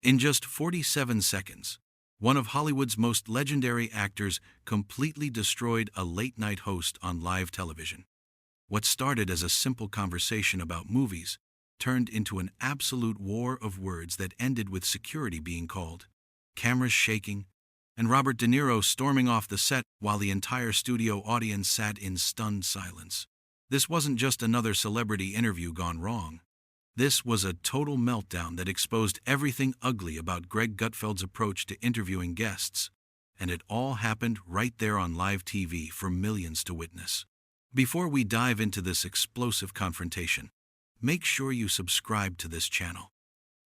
In just 47 seconds, one of Hollywood's most legendary actors completely destroyed a late-night host on live television. What started as a simple conversation about movies turned into an absolute war of words that ended with security being called, cameras shaking, and Robert De Niro storming off the set while the entire studio audience sat in stunned silence. This wasn't just another celebrity interview gone wrong. This was a total meltdown that exposed everything ugly about Greg Gutfeld's approach to interviewing guests, and it all happened right there on live TV for millions to witness. Before we dive into this explosive confrontation, make sure you subscribe to this channel.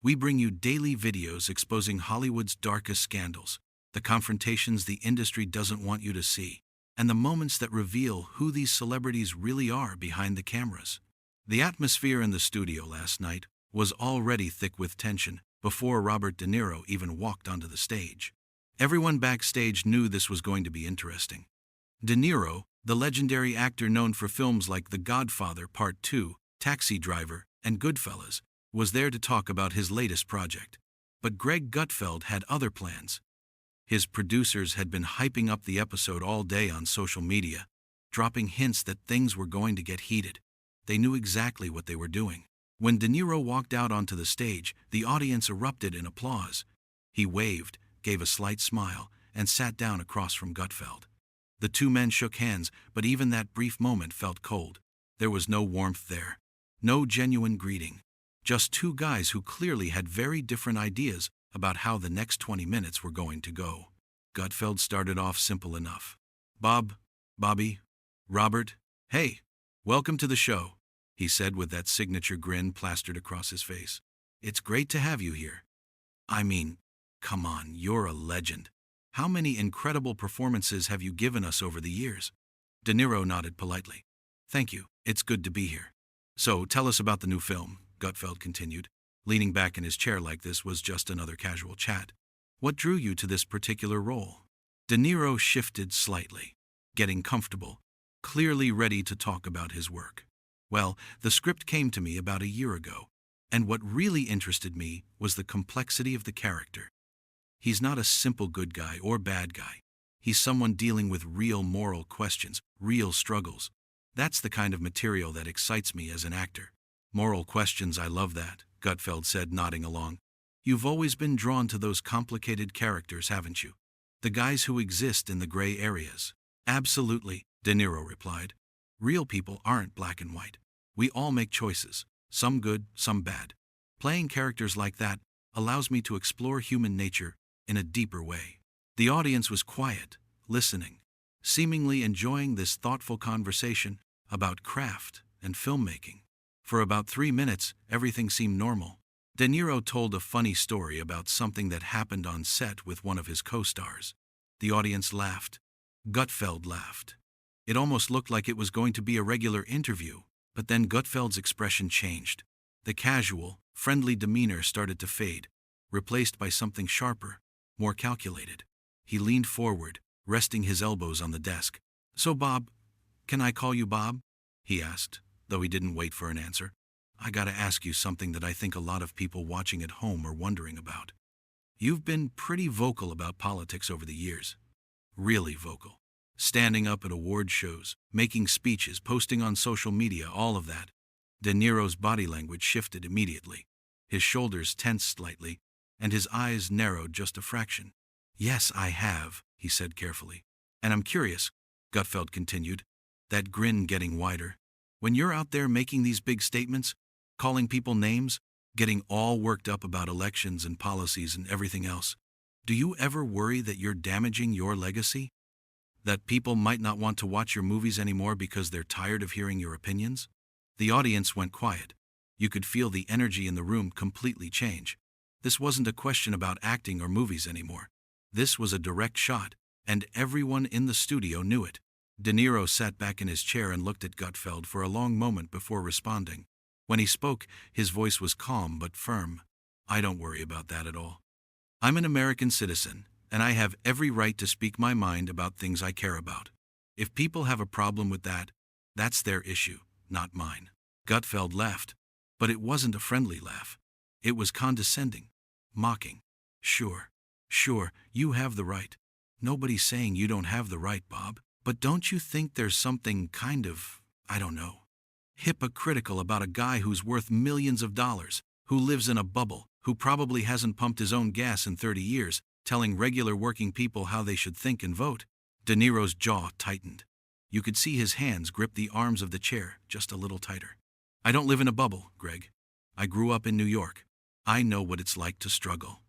We bring you daily videos exposing Hollywood's darkest scandals, the confrontations the industry doesn't want you to see, and the moments that reveal who these celebrities really are behind the cameras. The atmosphere in the studio last night was already thick with tension before Robert De Niro even walked onto the stage. Everyone backstage knew this was going to be interesting. De Niro, the legendary actor known for films like The Godfather Part 2, Taxi Driver, and Goodfellas, was there to talk about his latest project. But Greg Gutfeld had other plans. His producers had been hyping up the episode all day on social media, dropping hints that things were going to get heated. They knew exactly what they were doing. When De Niro walked out onto the stage, the audience erupted in applause. He waved, gave a slight smile, and sat down across from Gutfeld. The two men shook hands, but even that brief moment felt cold. There was no warmth there, no genuine greeting. Just two guys who clearly had very different ideas about how the next 20 minutes were going to go. Gutfeld started off simple enough. "Bob, Bobby, Robert, hey, welcome to the show," he said with that signature grin plastered across his face. "It's great to have you here. I mean, come on, you're a legend. How many incredible performances have you given us over the years?" De Niro nodded politely. "Thank you, it's good to be here. So tell us about the new film," Gutfeld continued, leaning back in his chair like this was just another casual chat. "What drew you to this particular role?" De Niro shifted slightly, getting comfortable, clearly ready to talk about his work. "Well, the script came to me about a year ago, and what really interested me was the complexity of the character. He's not a simple good guy or bad guy. He's someone dealing with real moral questions, real struggles. That's the kind of material that excites me as an actor." "Moral questions, I love that," Gutfeld said, nodding along. "You've always been drawn to those complicated characters, haven't you? The guys who exist in the gray areas." "Absolutely," De Niro replied. "Real people aren't black and white. We all make choices, some good, some bad. Playing characters like that allows me to explore human nature in a deeper way." The audience was quiet, listening, seemingly enjoying this thoughtful conversation about craft and filmmaking. For about 3 minutes, everything seemed normal. De Niro told a funny story about something that happened on set with one of his co-stars. The audience laughed. Gutfeld laughed. It almost looked like it was going to be a regular interview, but then Gutfeld's expression changed. The casual, friendly demeanor started to fade, replaced by something sharper, more calculated. He leaned forward, resting his elbows on the desk. "So Bob, can I call you Bob?" he asked, though he didn't wait for an answer. "I gotta ask you something that I think a lot of people watching at home are wondering about. You've been pretty vocal about politics over the years. Really vocal. Standing up at award shows, making speeches, posting on social media, all of that." De Niro's body language shifted immediately. His shoulders tensed slightly, and his eyes narrowed just a fraction. "Yes, I have," he said carefully. "And I'm curious," Gutfeld continued, that grin getting wider. "When you're out there making these big statements, calling people names, getting all worked up about elections and policies and everything else, do you ever worry that you're damaging your legacy? That people might not want to watch your movies anymore because they're tired of hearing your opinions?" The audience went quiet. You could feel the energy in the room completely change. This wasn't a question about acting or movies anymore. This was a direct shot, and everyone in the studio knew it. De Niro sat back in his chair and looked at Gutfeld for a long moment before responding. When he spoke, his voice was calm but firm. "I don't worry about that at all. I'm an American citizen, and I have every right to speak my mind about things I care about. If people have a problem with that, that's their issue, not mine." Gutfeld laughed, but it wasn't a friendly laugh. It was condescending. mocking. Sure, you have the right. Nobody's saying you don't have the right, Bob. But don't you think there's something kind of, I don't know, hypocritical about a guy who's worth millions of dollars, who lives in a bubble, who probably hasn't pumped his own gas in 30 years, telling regular working people how they should think and vote? De Niro's jaw tightened. You could see his hands grip the arms of the chair just a little tighter. I don't live in a bubble, Greg. I grew up in New York. I know what it's like to struggle.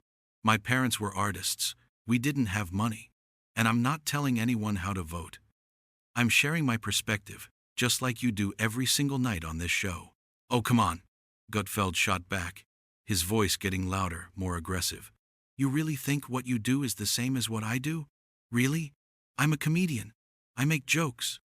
My parents were artists. We didn't have money. And I'm not telling anyone how to vote. I'm sharing my perspective, just like you do every single night on this show. Oh, come on, Gutfeld shot back, his voice getting louder, more aggressive. You really think what you do is the same as what I do? Really? I'm a comedian. I make jokes.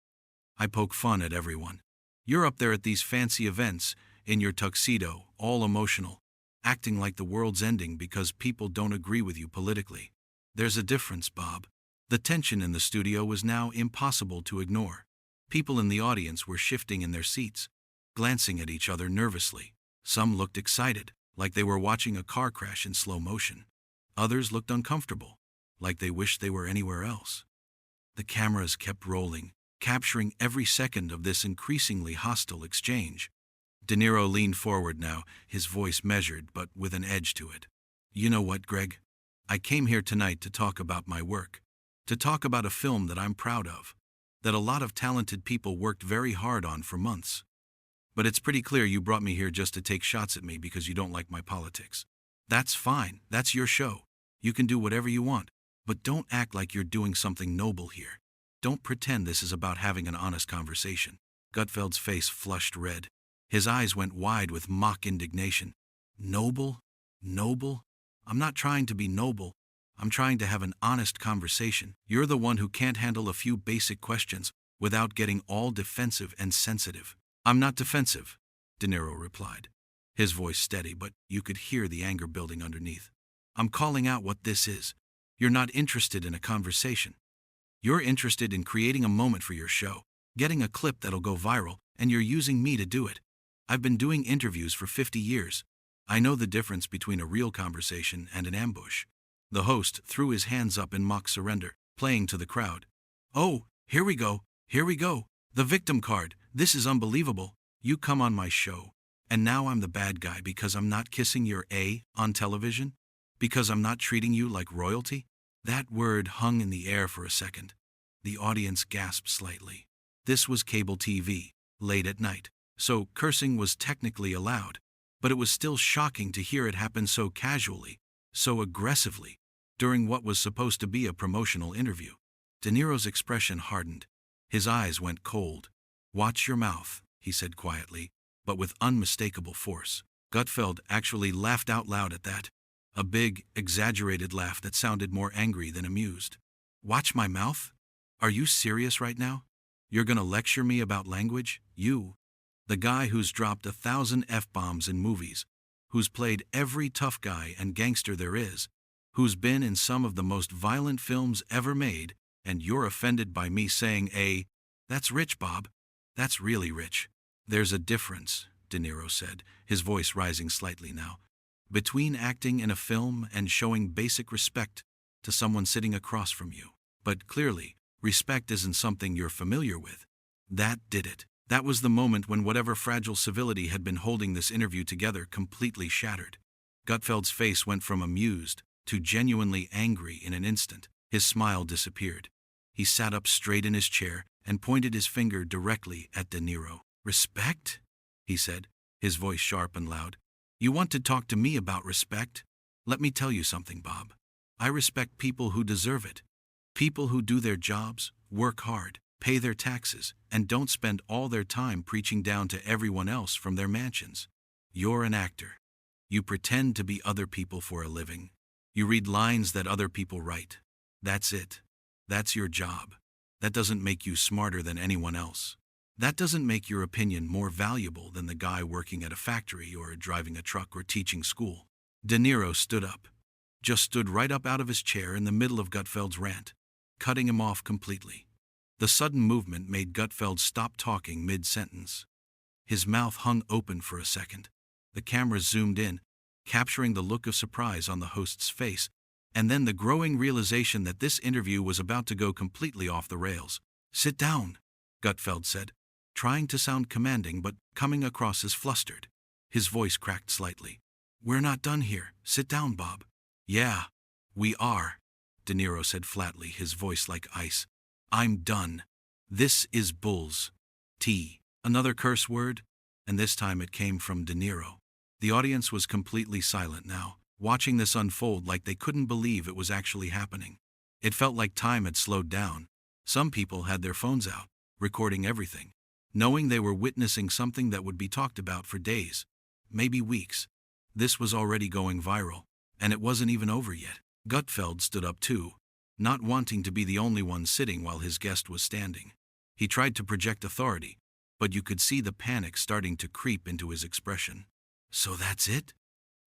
I poke fun at everyone. You're up there at these fancy events, in your tuxedo, all emotional, acting like the world's ending because people don't agree with you politically. There's a difference, Bob. The tension in the studio was now impossible to ignore. People in the audience were shifting in their seats, glancing at each other nervously. Some looked excited, like they were watching a car crash in slow motion. Others looked uncomfortable, like they wished they were anywhere else. The cameras kept rolling, capturing every second of this increasingly hostile exchange. De Niro leaned forward now, his voice measured but with an edge to it. You know what, Greg? I came here tonight to talk about my work. To talk about a film that I'm proud of, that a lot of talented people worked very hard on for months. But it's pretty clear you brought me here just to take shots at me because you don't like my politics. That's fine, that's your show. You can do whatever you want, but don't act like you're doing something noble here. Don't pretend this is about having an honest conversation. Gutfeld's face flushed red. His eyes went wide with mock indignation. Noble? Noble? I'm not trying to be noble. I'm trying to have an honest conversation. You're the one who can't handle a few basic questions without getting all defensive and sensitive. I'm not defensive, De Niro replied, his voice steady, but you could hear the anger building underneath. I'm calling out what this is. You're not interested in a conversation. You're interested in creating a moment for your show, getting a clip that'll go viral, and you're using me to do it. I've been doing interviews for 50 years. I know the difference between a real conversation and an ambush. The host threw his hands up in mock surrender, playing to the crowd. Oh, here we go, the victim card, this is unbelievable. You come on my show, and now I'm the bad guy because I'm not kissing your A on television? Because I'm not treating you like royalty? That word hung in the air for a second. The audience gasped slightly. This was cable TV, late at night, so cursing was technically allowed, but it was still shocking to hear it happen so casually, so aggressively, during what was supposed to be a promotional interview. De Niro's expression hardened. His eyes went cold. Watch your mouth, he said quietly, but with unmistakable force. Gutfeld actually laughed out loud at that. A big, exaggerated laugh that sounded more angry than amused. Watch my mouth? Are you serious right now? You're gonna lecture me about language? You? The guy who's dropped 1,000 F-bombs in movies, who's played every tough guy and gangster there is, who's been in some of the most violent films ever made, and you're offended by me saying, that's rich, Bob. That's really rich. There's a difference, De Niro said, his voice rising slightly now, between acting in a film and showing basic respect to someone sitting across from you. But clearly, respect isn't something you're familiar with. That did it. That was the moment when whatever fragile civility had been holding this interview together completely shattered. Gutfeld's face went from amused to genuinely angry in an instant. His smile disappeared. He sat up straight in his chair and pointed his finger directly at De Niro. Respect? He said, his voice sharp and loud. You want to talk to me about respect? Let me tell you something, Bob. I respect people who deserve it. People who do their jobs, work hard, pay their taxes, and don't spend all their time preaching down to everyone else from their mansions. You're an actor. You pretend to be other people for a living. You read lines that other people write. That's it. That's your job. That doesn't make you smarter than anyone else. That doesn't make your opinion more valuable than the guy working at a factory or driving a truck or teaching school. De Niro stood up. Just stood right up out of his chair in the middle of Gutfeld's rant, cutting him off completely. The sudden movement made Gutfeld stop talking mid-sentence. His mouth hung open for a second. The camera zoomed in, capturing the look of surprise on the host's face, and then the growing realization that this interview was about to go completely off the rails. "Sit down," Gutfeld said, trying to sound commanding but coming across as flustered. His voice cracked slightly. "We're not done here. Sit down, Bob." "Yeah, we are," De Niro said flatly, his voice like ice. "I'm done. This is Bull's tea." Another curse word, and this time it came from De Niro. The audience was completely silent now, watching this unfold like they couldn't believe it was actually happening. It felt like time had slowed down. Some people had their phones out, recording everything, knowing they were witnessing something that would be talked about for days, maybe weeks. This was already going viral, and it wasn't even over yet. Gutfeld stood up too, not wanting to be the only one sitting while his guest was standing. He tried to project authority, but you could see the panic starting to creep into his expression. "So that's it?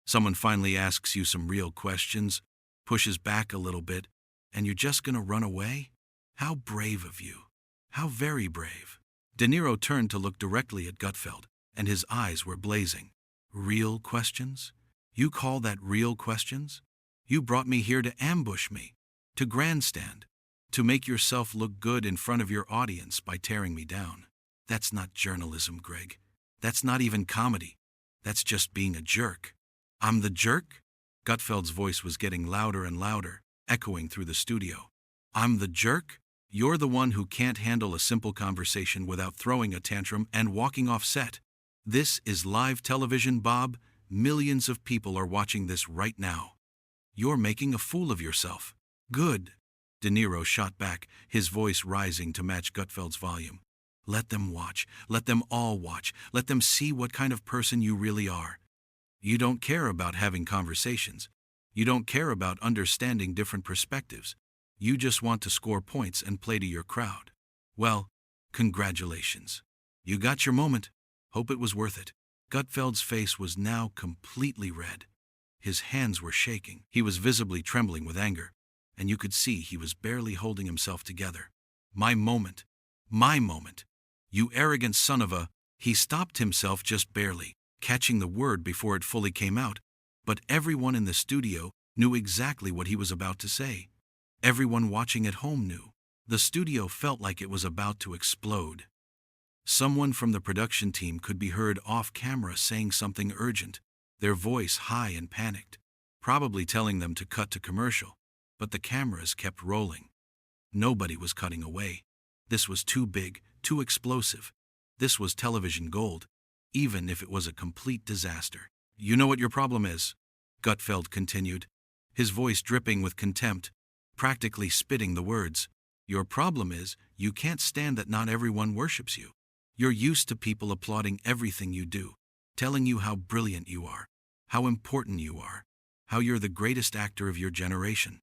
Someone finally asks you some real questions, pushes back a little bit, and you're just gonna run away? How brave of you. How very brave." De Niro turned to look directly at Gutfeld, and his eyes were blazing. "Real questions? You call that real questions? You brought me here to ambush me, to grandstand, to make yourself look good in front of your audience by tearing me down. That's not journalism, Greg. That's not even comedy. That's just being a jerk." "I'm the jerk?" Gutfeld's voice was getting louder and louder, echoing through the studio. "I'm the jerk? You're the one who can't handle a simple conversation without throwing a tantrum and walking off set. This is live television, Bob. Millions of people are watching this right now. You're making a fool of yourself." "Good," De Niro shot back, his voice rising to match Gutfeld's volume. "Let them watch. Let them all watch. Let them see what kind of person you really are. You don't care about having conversations. You don't care about understanding different perspectives. You just want to score points and play to your crowd. Well, congratulations. You got your moment. Hope it was worth it." Gutfeld's face was now completely red. His hands were shaking. He was visibly trembling with anger, and you could see he was barely holding himself together. "My moment. My moment. You arrogant son of a..." He stopped himself just barely, catching the word before it fully came out, but everyone in the studio knew exactly what he was about to say. Everyone watching at home knew. The studio felt like it was about to explode. Someone from the production team could be heard off camera saying something urgent, their voice high and panicked, probably telling them to cut to commercial, but the cameras kept rolling. Nobody was cutting away. This was too big, too explosive. This was television gold, even if it was a complete disaster. "You know what your problem is," Gutfeld continued, his voice dripping with contempt, practically spitting the words. "Your problem is you can't stand that not everyone worships you. You're used to people applauding everything you do, telling you how brilliant you are, how important you are, how you're the greatest actor of your generation.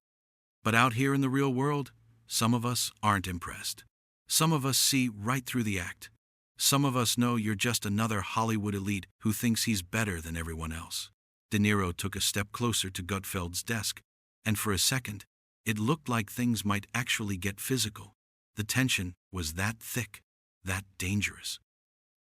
But out here in the real world, some of us aren't impressed. Some of us see right through the act. Some of us know you're just another Hollywood elite who thinks he's better than everyone else." De Niro took a step closer to Gutfeld's desk, and for a second, it looked like things might actually get physical. The tension was that thick, that dangerous.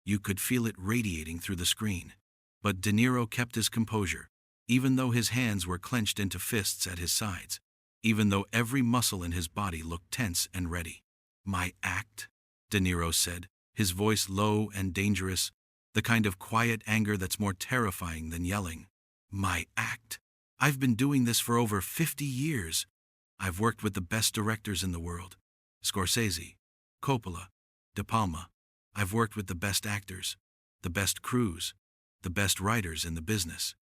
You could feel it radiating through the screen. But De Niro kept his composure, even though his hands were clenched into fists at his sides, even though every muscle in his body looked tense and ready. "My act?" De Niro said, his voice low and dangerous, the kind of quiet anger that's more terrifying than yelling. "My act? I've been doing this for over 50 years. I've worked with the best directors in the world. Scorsese, Coppola, De Palma. I've worked with the best actors, the best crews, the best writers in the business.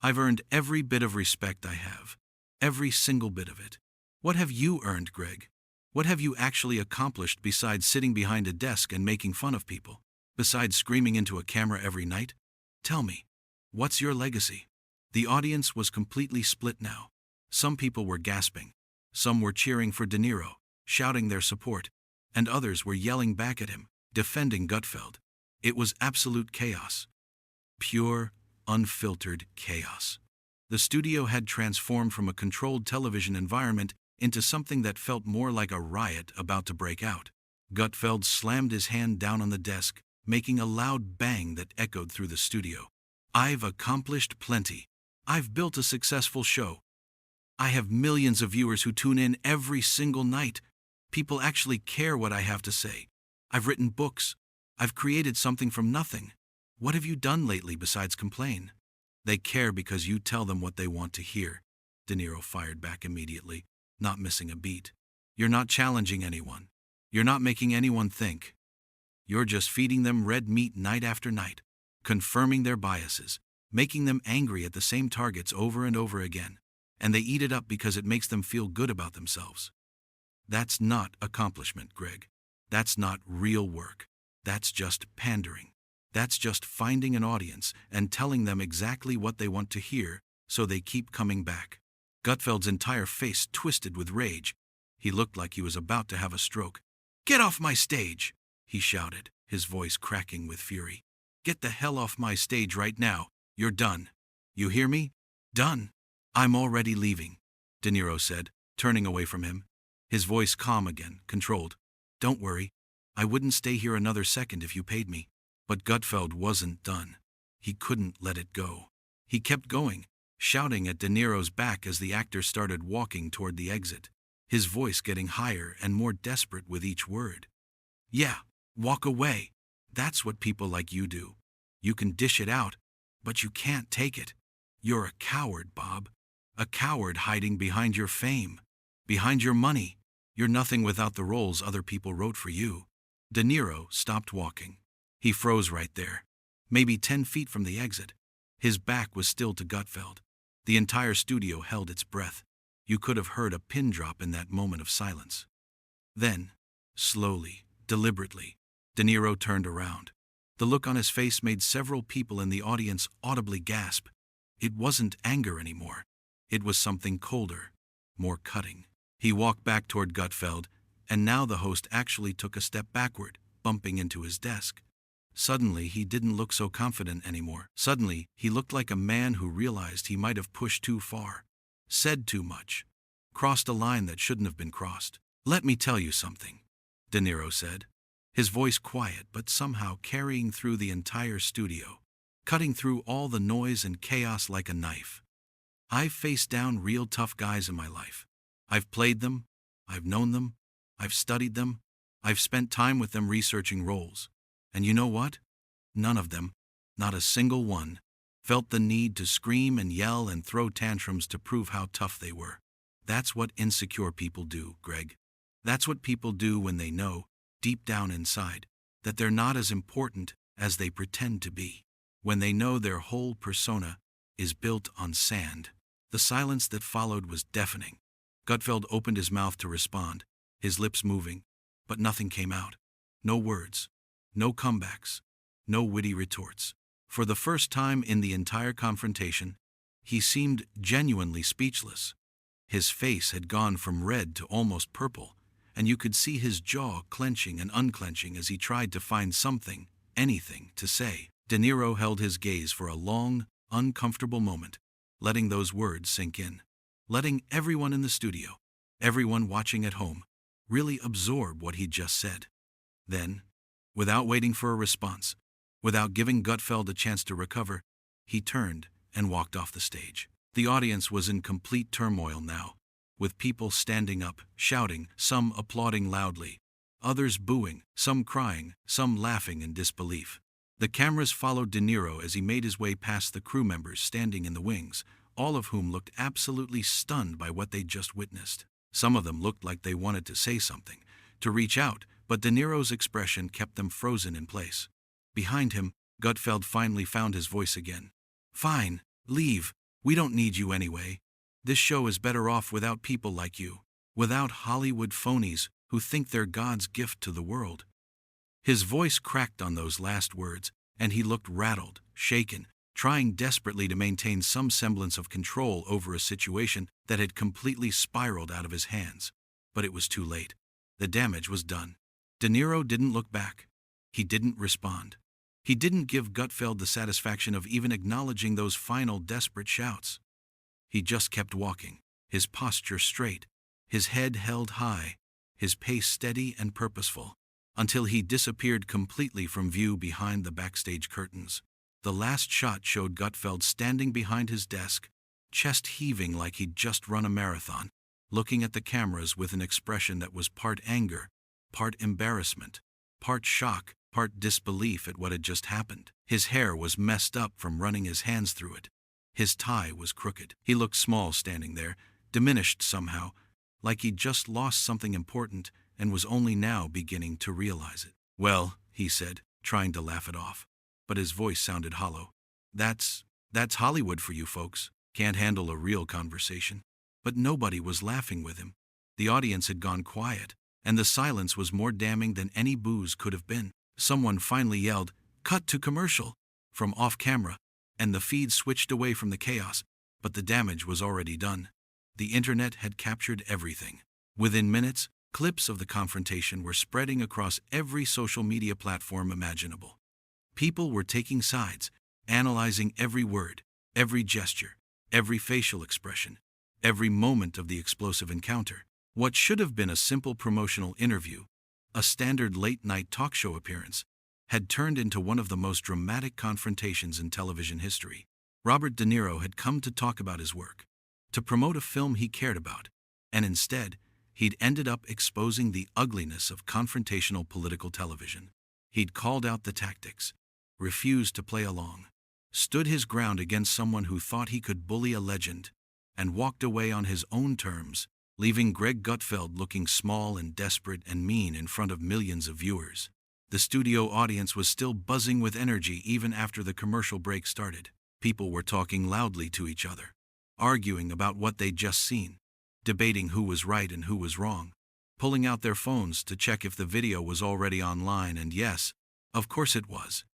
I've earned every bit of respect I have, every single bit of it. What have you earned, Greg? What have you actually accomplished besides sitting behind a desk and making fun of people? Besides screaming into a camera every night? Tell me, what's your legacy?" The audience was completely split now. Some people were gasping. Some were cheering for De Niro, shouting their support, and others were yelling back at him, defending Gutfeld. It was absolute chaos. Pure, unfiltered chaos. The studio had transformed from a controlled television environment into something that felt more like a riot about to break out. Gutfeld slammed his hand down on the desk, making a loud bang that echoed through the studio. "I've accomplished plenty. I've built a successful show. I have millions of viewers who tune in every single night. People actually care what I have to say. I've written books. I've created something from nothing. What have you done lately besides complain? They care because you tell them what they want to hear. De Niro fired back immediately, not missing a beat. You're not challenging anyone. You're not making anyone think. You're just feeding them red meat night after night, confirming their biases, making them angry at the same targets over and over again. And they eat it up because it makes them feel good about themselves. That's not accomplishment, Greg. That's not real work. That's just pandering. That's just finding an audience and telling them exactly what they want to hear so they keep coming back. Gutfeld's entire face twisted with rage. He looked like he was about to have a stroke. Get off my stage, he shouted, his voice cracking with fury. Get the hell off my stage right now. You're done. You hear me? Done. I'm already leaving, De Niro said, turning away from him. His voice calm again, controlled. Don't worry. I wouldn't stay here another second if you paid me. But Gutfeld wasn't done. He couldn't let it go. He kept going, shouting at De Niro's back as the actor started walking toward the exit, his voice getting higher and more desperate with each word. Yeah, walk away. That's what people like you do. You can dish it out, but you can't take it. You're a coward, Bob. A coward hiding behind your fame, behind your money. You're nothing without the roles other people wrote for you. De Niro stopped walking. He froze right there, maybe 10 feet from the exit. His back was still to Gutfeld. The entire studio held its breath. You could have heard a pin drop in that moment of silence. Then, slowly, deliberately, De Niro turned around. The look on his face made several people in the audience audibly gasp. It wasn't anger anymore. It was something colder, more cutting. He walked back toward Gutfeld, and now the host actually took a step backward, bumping into his desk. Suddenly, he didn't look so confident anymore. Suddenly, he looked like a man who realized he might have pushed too far, said too much, crossed a line that shouldn't have been crossed. Let me tell you something, De Niro said, his voice quiet but somehow carrying through the entire studio, cutting through all the noise and chaos like a knife. I've faced down real tough guys in my life. I've played them, I've known them, I've studied them, I've spent time with them researching roles. And you know what? None of them, not a single one, felt the need to scream and yell and throw tantrums to prove how tough they were. That's what insecure people do, Greg. That's what people do when they know, deep down inside, that they're not as important as they pretend to be. When they know their whole persona is built on sand. The silence that followed was deafening. Gutfeld opened his mouth to respond, his lips moving, but nothing came out. No words, no comebacks, no witty retorts. For the first time in the entire confrontation, he seemed genuinely speechless. His face had gone from red to almost purple, and you could see his jaw clenching and unclenching as he tried to find something, anything, to say. De Niro held his gaze for a long, uncomfortable moment, letting those words sink in, letting everyone in the studio, everyone watching at home, really absorb what he'd just said. Then, without waiting for a response, without giving Gutfeld a chance to recover, he turned and walked off the stage. The audience was in complete turmoil now, with people standing up, shouting, some applauding loudly, others booing, some crying, some laughing in disbelief. The cameras followed De Niro as he made his way past the crew members standing in the wings, all of whom looked absolutely stunned by what they'd just witnessed. Some of them looked like they wanted to say something, to reach out, but De Niro's expression kept them frozen in place. Behind him, Gutfeld finally found his voice again. Fine, leave. We don't need you anyway. This show is better off without people like you, without Hollywood phonies who think they're God's gift to the world. His voice cracked on those last words, and he looked rattled, shaken, trying desperately to maintain some semblance of control over a situation that had completely spiraled out of his hands. But it was too late. The damage was done. De Niro didn't look back. He didn't respond. He didn't give Gutfeld the satisfaction of even acknowledging those final desperate shouts. He just kept walking, his posture straight, his head held high, his pace steady and purposeful, until he disappeared completely from view behind the backstage curtains. The last shot showed Gutfeld standing behind his desk, chest heaving like he'd just run a marathon, looking at the cameras with an expression that was part anger, part embarrassment, part shock, part disbelief at what had just happened. His hair was messed up from running his hands through it. His tie was crooked. He looked small standing there, diminished somehow, like he'd just lost something important and was only now beginning to realize it. "Well," he said, trying to laugh it off, but his voice sounded hollow. That's Hollywood for you folks. Can't handle a real conversation." But nobody was laughing with him. The audience had gone quiet, and the silence was more damning than any boos could have been. Someone finally yelled, "Cut to commercial," from off camera, and the feed switched away from the chaos, but the damage was already done. The internet had captured everything. Within minutes, clips of the confrontation were spreading across every social media platform imaginable. People were taking sides, analyzing every word, every gesture, every facial expression, every moment of the explosive encounter. What should have been a simple promotional interview, a standard late-night talk show appearance, had turned into one of the most dramatic confrontations in television history. Robert De Niro had come to talk about his work, to promote a film he cared about, and instead, he'd ended up exposing the ugliness of confrontational political television. He'd called out the tactics, refused to play along, stood his ground against someone who thought he could bully a legend, and walked away on his own terms, leaving Greg Gutfeld looking small and desperate and mean in front of millions of viewers. The studio audience was still buzzing with energy even after the commercial break started. People were talking loudly to each other, arguing about what they'd just seen, debating who was right and who was wrong, pulling out their phones to check if the video was already online, and yes, of course it was.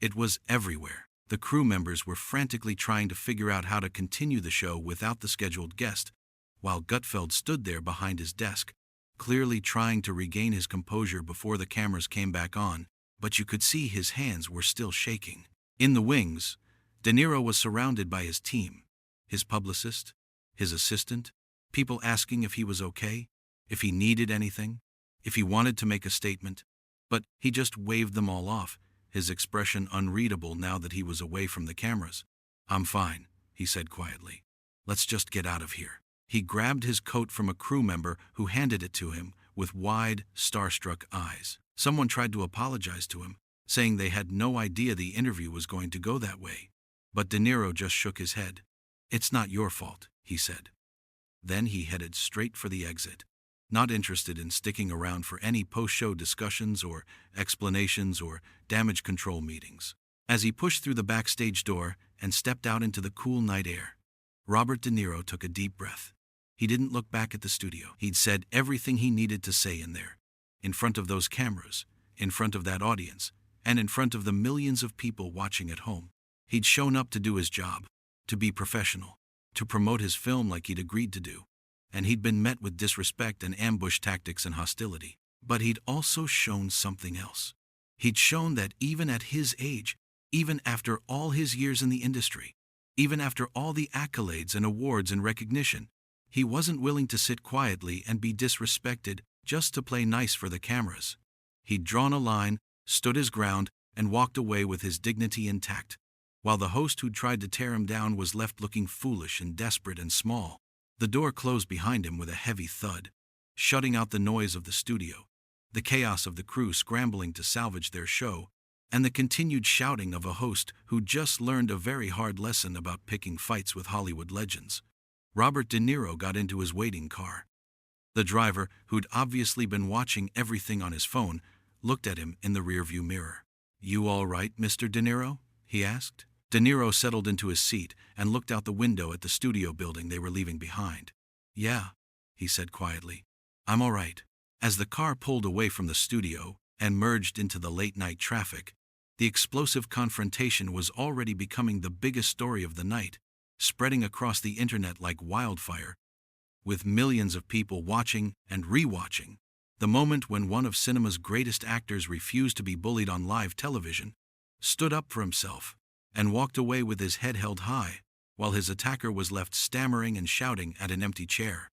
It was everywhere. The crew members were frantically trying to figure out how to continue the show without the scheduled guest, while Gutfeld stood there behind his desk, clearly trying to regain his composure before the cameras came back on, but you could see his hands were still shaking. In the wings, De Niro was surrounded by his team, his publicist, his assistant, people asking if he was okay, if he needed anything, if he wanted to make a statement, but he just waved them all off, his expression unreadable now that he was away from the cameras. "I'm fine," he said quietly. "Let's just get out of here." He grabbed his coat from a crew member who handed it to him with wide, starstruck eyes. Someone tried to apologize to him, saying they had no idea the interview was going to go that way. But De Niro just shook his head. "It's not your fault," he said. Then he headed straight for the exit, not interested in sticking around for any post-show discussions or explanations or damage control meetings. As he pushed through the backstage door and stepped out into the cool night air, Robert De Niro took a deep breath. He didn't look back at the studio. He'd said everything he needed to say in there, in front of those cameras, in front of that audience, and in front of the millions of people watching at home. He'd shown up to do his job, to be professional, to promote his film like he'd agreed to do, and he'd been met with disrespect and ambush tactics and hostility. But he'd also shown something else. He'd shown that even at his age, even after all his years in the industry, even after all the accolades and awards and recognition, he wasn't willing to sit quietly and be disrespected just to play nice for the cameras. He'd drawn a line, stood his ground, and walked away with his dignity intact, while the host who'd tried to tear him down was left looking foolish and desperate and small. The door closed behind him with a heavy thud, shutting out the noise of the studio, the chaos of the crew scrambling to salvage their show, and the continued shouting of a host who'd just learned a very hard lesson about picking fights with Hollywood legends. Robert De Niro got into his waiting car. The driver, who'd obviously been watching everything on his phone, looked at him in the rearview mirror. "You all right, Mr. De Niro?" he asked. De Niro settled into his seat and looked out the window at the studio building they were leaving behind. "Yeah," he said quietly. "I'm all right." As the car pulled away from the studio and merged into the late-night traffic, the explosive confrontation was already becoming the biggest story of the night, spreading across the internet like wildfire, with millions of people watching and re-watching. The moment when one of cinema's greatest actors refused to be bullied on live television, stood up for himself, and walked away with his head held high, while his attacker was left stammering and shouting at an empty chair.